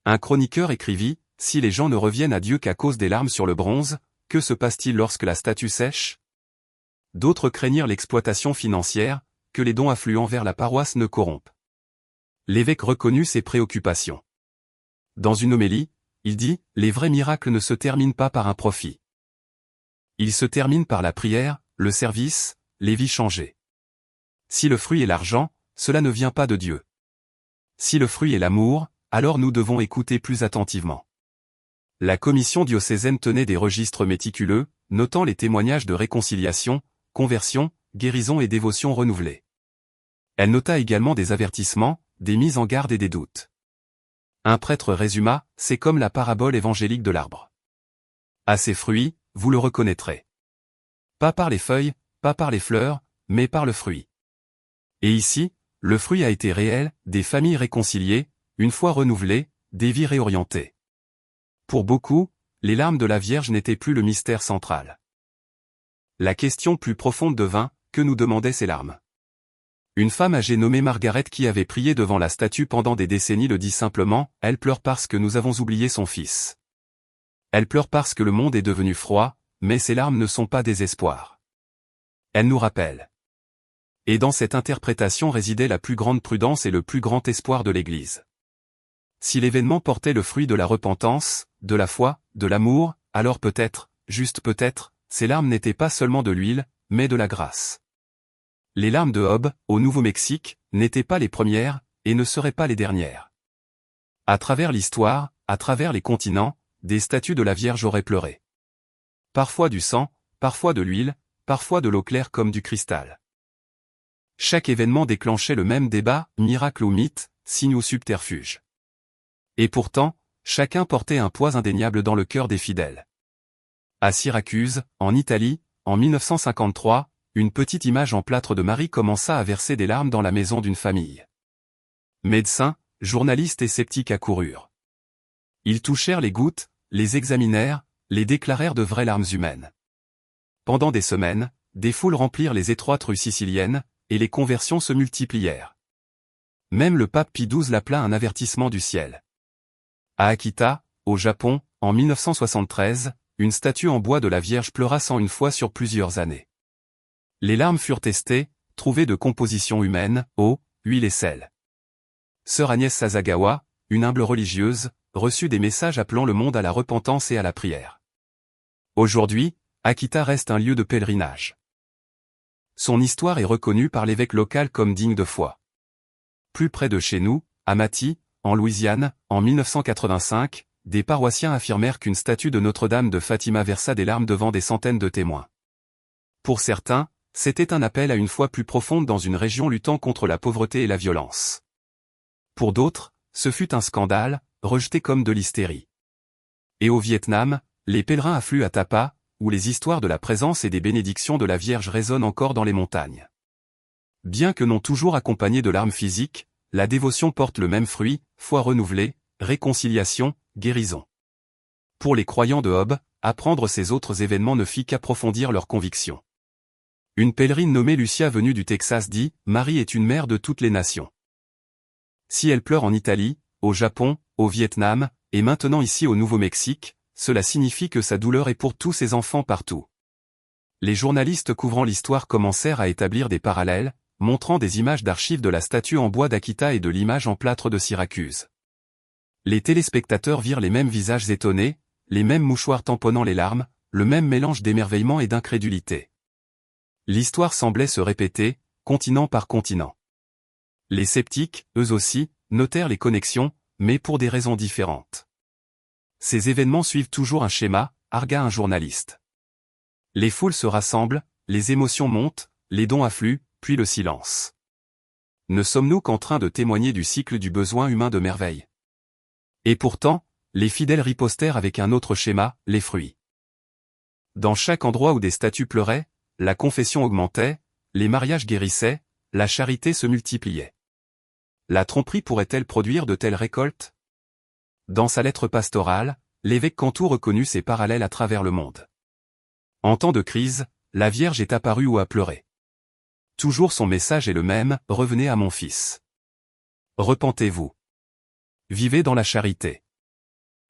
Un chroniqueur écrivit, « Si les gens ne reviennent à Dieu qu'à cause des larmes sur le bronze, que se passe-t-il lorsque la statue sèche ?» D'autres craignirent l'exploitation financière, que les dons affluents vers la paroisse ne corrompent. L'évêque reconnut ses préoccupations. Dans une homélie, il dit, « Les vrais miracles ne se terminent pas par un profit. Ils se terminent par la prière, le service, les vies changées. Si le fruit est l'argent, cela ne vient pas de Dieu. Si le fruit est l'amour, alors nous devons écouter plus attentivement. » La commission diocésaine tenait des registres méticuleux, notant les témoignages de réconciliation, conversion, guérison et dévotion renouvelée. Elle nota également des avertissements, des mises en garde et des doutes. Un prêtre résuma, « C'est comme la parabole évangélique de l'arbre. À ses fruits, vous le reconnaîtrez. Pas par les feuilles, pas par les fleurs, mais par le fruit. » Et ici, le fruit a été réel, des familles réconciliées, une foi renouvelée, des vies réorientées. Pour beaucoup, les larmes de la Vierge n'étaient plus le mystère central. La question plus profonde devint, que nous demandaient ces larmes? Une femme âgée nommée Margaret qui avait prié devant la statue pendant des décennies le dit simplement, « Elle pleure parce que nous avons oublié son fils. Elle pleure parce que le monde est devenu froid, mais ces larmes ne sont pas des espoirs. Elle nous rappelle. » Et dans cette interprétation résidait la plus grande prudence et le plus grand espoir de l'Église. Si l'événement portait le fruit de la repentance, de la foi, de l'amour, alors peut-être, juste peut-être, ces larmes n'étaient pas seulement de l'huile, mais de la grâce. Les larmes de Job, au Nouveau-Mexique, n'étaient pas les premières, et ne seraient pas les dernières. À travers l'histoire, à travers les continents, des statues de la Vierge auraient pleuré. Parfois du sang, parfois de l'huile, parfois de l'eau claire comme du cristal. Chaque événement déclenchait le même débat, miracle ou mythe, signe ou subterfuge. Et pourtant, chacun portait un poids indéniable dans le cœur des fidèles. À Syracuse, en Italie, en 1953, une petite image en plâtre de Marie commença à verser des larmes dans la maison d'une famille. Médecins, journalistes et sceptiques accoururent. Ils touchèrent les gouttes, les examinèrent, les déclarèrent de vraies larmes humaines. Pendant des semaines, des foules remplirent les étroites rues siciliennes, et les conversions se multiplièrent. Même le pape Pie XII l'appela un avertissement du ciel. À Akita, au Japon, en 1973, une statue en bois de la Vierge pleura 101 fois sur plusieurs années. Les larmes furent testées, trouvées de composition humaine, eau, huile et sel. Sœur Agnès Sasagawa, une humble religieuse, reçut des messages appelant le monde à la repentance et à la prière. Aujourd'hui, Akita reste un lieu de pèlerinage. Son histoire est reconnue par l'évêque local comme digne de foi. Plus près de chez nous, à Mathy, en Louisiane, en 1985, des paroissiens affirmèrent qu'une statue de Notre-Dame de Fatima versa des larmes devant des centaines de témoins. Pour certains, c'était un appel à une foi plus profonde dans une région luttant contre la pauvreté et la violence. Pour d'autres, ce fut un scandale, rejeté comme de l'hystérie. Et au Vietnam, les pèlerins affluent à Tapa, où les histoires de la présence et des bénédictions de la Vierge résonnent encore dans les montagnes. Bien que non toujours accompagnée de larmes physiques, la dévotion porte le même fruit, foi renouvelée, réconciliation, guérison. Pour les croyants de Hobbes, apprendre ces autres événements ne fit qu'approfondir leurs convictions. Une pèlerine nommée Lucia venue du Texas dit « Marie est une mère de toutes les nations. Si elle pleure en Italie, au Japon, au Vietnam, et maintenant ici au Nouveau-Mexique, cela signifie que sa douleur est pour tous ses enfants partout. » Les journalistes couvrant l'histoire commencèrent à établir des parallèles, montrant des images d'archives de la statue en bois d'Akita et de l'image en plâtre de Syracuse. Les téléspectateurs virent les mêmes visages étonnés, les mêmes mouchoirs tamponnant les larmes, le même mélange d'émerveillement et d'incrédulité. L'histoire semblait se répéter, continent par continent. Les sceptiques, eux aussi, notèrent les connexions, mais pour des raisons différentes. Ces événements suivent toujours un schéma, argua un journaliste. Les foules se rassemblent, les émotions montent, les dons affluent, puis le silence. Ne sommes-nous qu'en train de témoigner du cycle du besoin humain de merveille? Et pourtant, les fidèles ripostèrent avec un autre schéma, les fruits. Dans chaque endroit où des statues pleuraient, la confession augmentait, les mariages guérissaient, la charité se multipliait. La tromperie pourrait-elle produire de telles récoltes? Dans sa lettre pastorale, l'évêque Cantu reconnut ces parallèles à travers le monde. En temps de crise, la Vierge est apparue ou a pleuré. Toujours son message est le même, revenez à mon fils. Repentez-vous. Vivez dans la charité.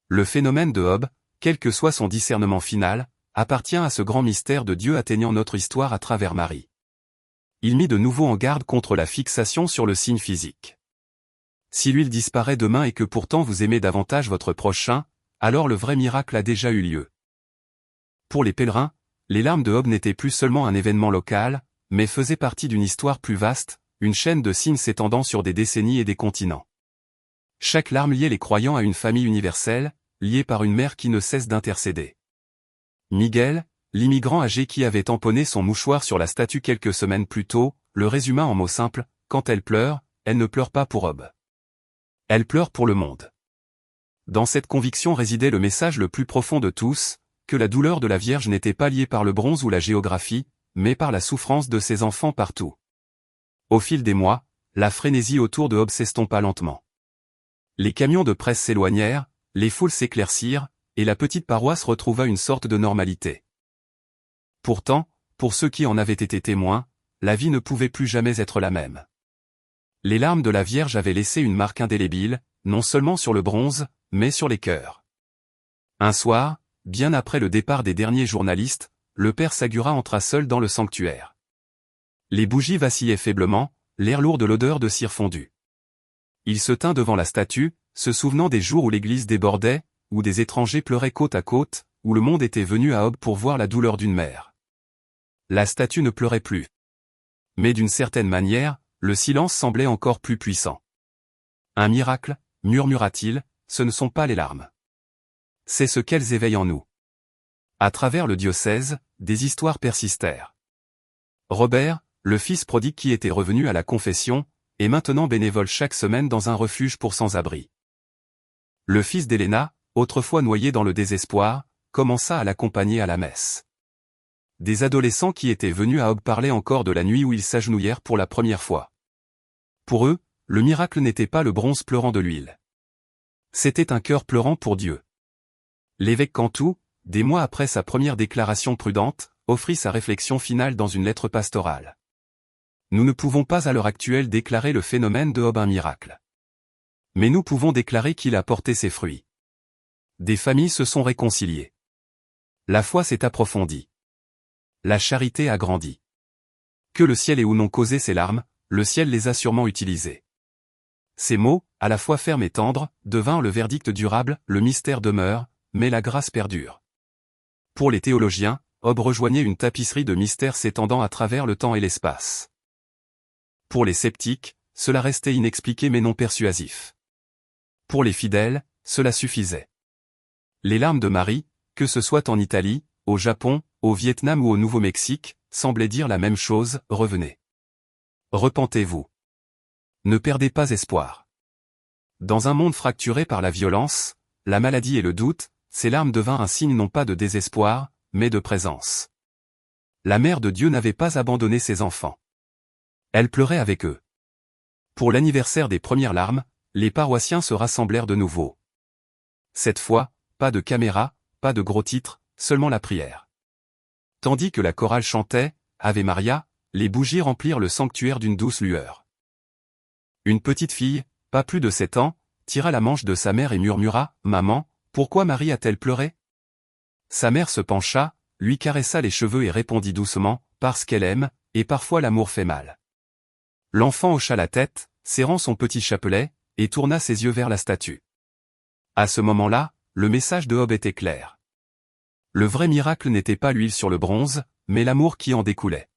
Le phénomène de Hobbes, quel que soit son discernement final, appartient à ce grand mystère de Dieu atteignant notre histoire à travers Marie. Il mit de nouveau en garde contre la fixation sur le signe physique. Si l'huile disparaît demain et que pourtant vous aimez davantage votre prochain, alors le vrai miracle a déjà eu lieu. Pour les pèlerins, les larmes de Hobbes n'étaient plus seulement un événement local, mais faisaient partie d'une histoire plus vaste, une chaîne de signes s'étendant sur des décennies et des continents. Chaque larme liait les croyants à une famille universelle, liée par une mère qui ne cesse d'intercéder. Miguel, l'immigrant âgé qui avait tamponné son mouchoir sur la statue quelques semaines plus tôt, le résuma en mots simples, quand elle ne pleure pas pour Hobbes. Elle pleure pour le monde. Dans cette conviction résidait le message le plus profond de tous, que la douleur de la Vierge n'était pas liée par le bronze ou la géographie, mais par la souffrance de ses enfants partout. Au fil des mois, la frénésie autour de Hobbes s'estompa lentement. Les camions de presse s'éloignèrent, les foules s'éclaircirent, et la petite paroisse retrouva une sorte de normalité. Pourtant, pour ceux qui en avaient été témoins, la vie ne pouvait plus jamais être la même. Les larmes de la Vierge avaient laissé une marque indélébile, non seulement sur le bronze, mais sur les cœurs. Un soir, bien après le départ des derniers journalistes, le père Sagura entra seul dans le sanctuaire. Les bougies vacillaient faiblement, l'air lourd de l'odeur de cire fondue. Il se tint devant la statue, se souvenant des jours où l'église débordait, où des étrangers pleuraient côte à côte, où le monde était venu à Hobbes pour voir la douleur d'une mère. La statue ne pleurait plus. Mais d'une certaine manière, le silence semblait encore plus puissant. Un miracle, murmura-t-il, ce ne sont pas les larmes. C'est ce qu'elles éveillent en nous. À travers le diocèse, des histoires persistèrent. Robert, le fils prodigue qui était revenu à la confession, est maintenant bénévole chaque semaine dans un refuge pour sans-abri. Le fils d'Helena, autrefois noyé dans le désespoir, commença à l'accompagner à la messe. Des adolescents qui étaient venus à Hobbes parlaient encore de la nuit où ils s'agenouillèrent pour la première fois. Pour eux, le miracle n'était pas le bronze pleurant de l'huile. C'était un cœur pleurant pour Dieu. L'évêque Cantu, des mois après sa première déclaration prudente, offrit sa réflexion finale dans une lettre pastorale. Nous ne pouvons pas à l'heure actuelle déclarer le phénomène de Hobbes un miracle. Mais nous pouvons déclarer qu'il a porté ses fruits. Des familles se sont réconciliées. La foi s'est approfondie. La charité a grandi. Que le ciel ait ou non causé ces larmes, le ciel les a sûrement utilisées. Ces mots, à la fois fermes et tendres, devinrent le verdict durable, le mystère demeure, mais la grâce perdure. Pour les théologiens, Job rejoignait une tapisserie de mystères s'étendant à travers le temps et l'espace. Pour les sceptiques, cela restait inexpliqué mais non persuasif. Pour les fidèles, cela suffisait. Les larmes de Marie, que ce soit en Italie, au Japon, au Vietnam ou au Nouveau-Mexique, semblaient dire la même chose, revenez. Repentez-vous. Ne perdez pas espoir. Dans un monde fracturé par la violence, la maladie et le doute, ces larmes devinrent un signe non pas de désespoir, mais de présence. La Mère de Dieu n'avait pas abandonné ses enfants. Elle pleurait avec eux. Pour l'anniversaire des premières larmes, les paroissiens se rassemblèrent de nouveau. Cette fois, pas de caméra, pas de gros titres, seulement la prière. Tandis que la chorale chantait « Ave Maria », les bougies remplirent le sanctuaire d'une douce lueur. Une petite fille, pas plus de 7 ans, tira la manche de sa mère et murmura « Maman, pourquoi Marie a-t-elle pleuré ?» Sa mère se pencha, lui caressa les cheveux et répondit doucement « Parce qu'elle aime, et parfois l'amour fait mal. » L'enfant hocha la tête, serrant son petit chapelet, et tourna ses yeux vers la statue. À ce moment-là, le message de Job était clair. Le vrai miracle n'était pas l'huile sur le bronze, mais l'amour qui en découlait.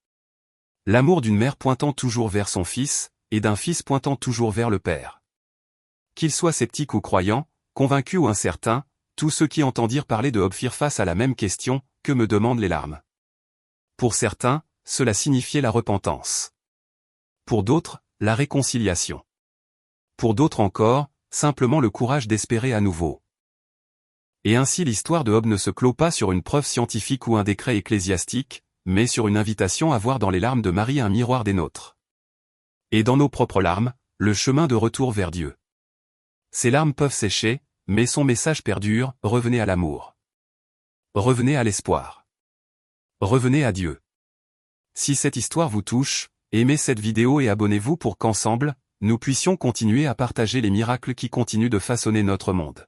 L'amour d'une mère pointant toujours vers son fils, et d'un fils pointant toujours vers le Père. Qu'ils soient sceptiques ou croyants, convaincus ou incertains, tous ceux qui entendirent parler de Job firent face à la même question, que me demandent les larmes? Pour certains, cela signifiait la repentance. Pour d'autres, la réconciliation. Pour d'autres encore, simplement le courage d'espérer à nouveau. Et ainsi l'histoire de Job ne se clôt pas sur une preuve scientifique ou un décret ecclésiastique, mais sur une invitation à voir dans les larmes de Marie un miroir des nôtres. Et dans nos propres larmes, le chemin de retour vers Dieu. Ces larmes peuvent sécher, mais son message perdure, revenez à l'amour. Revenez à l'espoir. Revenez à Dieu. Si cette histoire vous touche, aimez cette vidéo et abonnez-vous pour qu'ensemble, nous puissions continuer à partager les miracles qui continuent de façonner notre monde.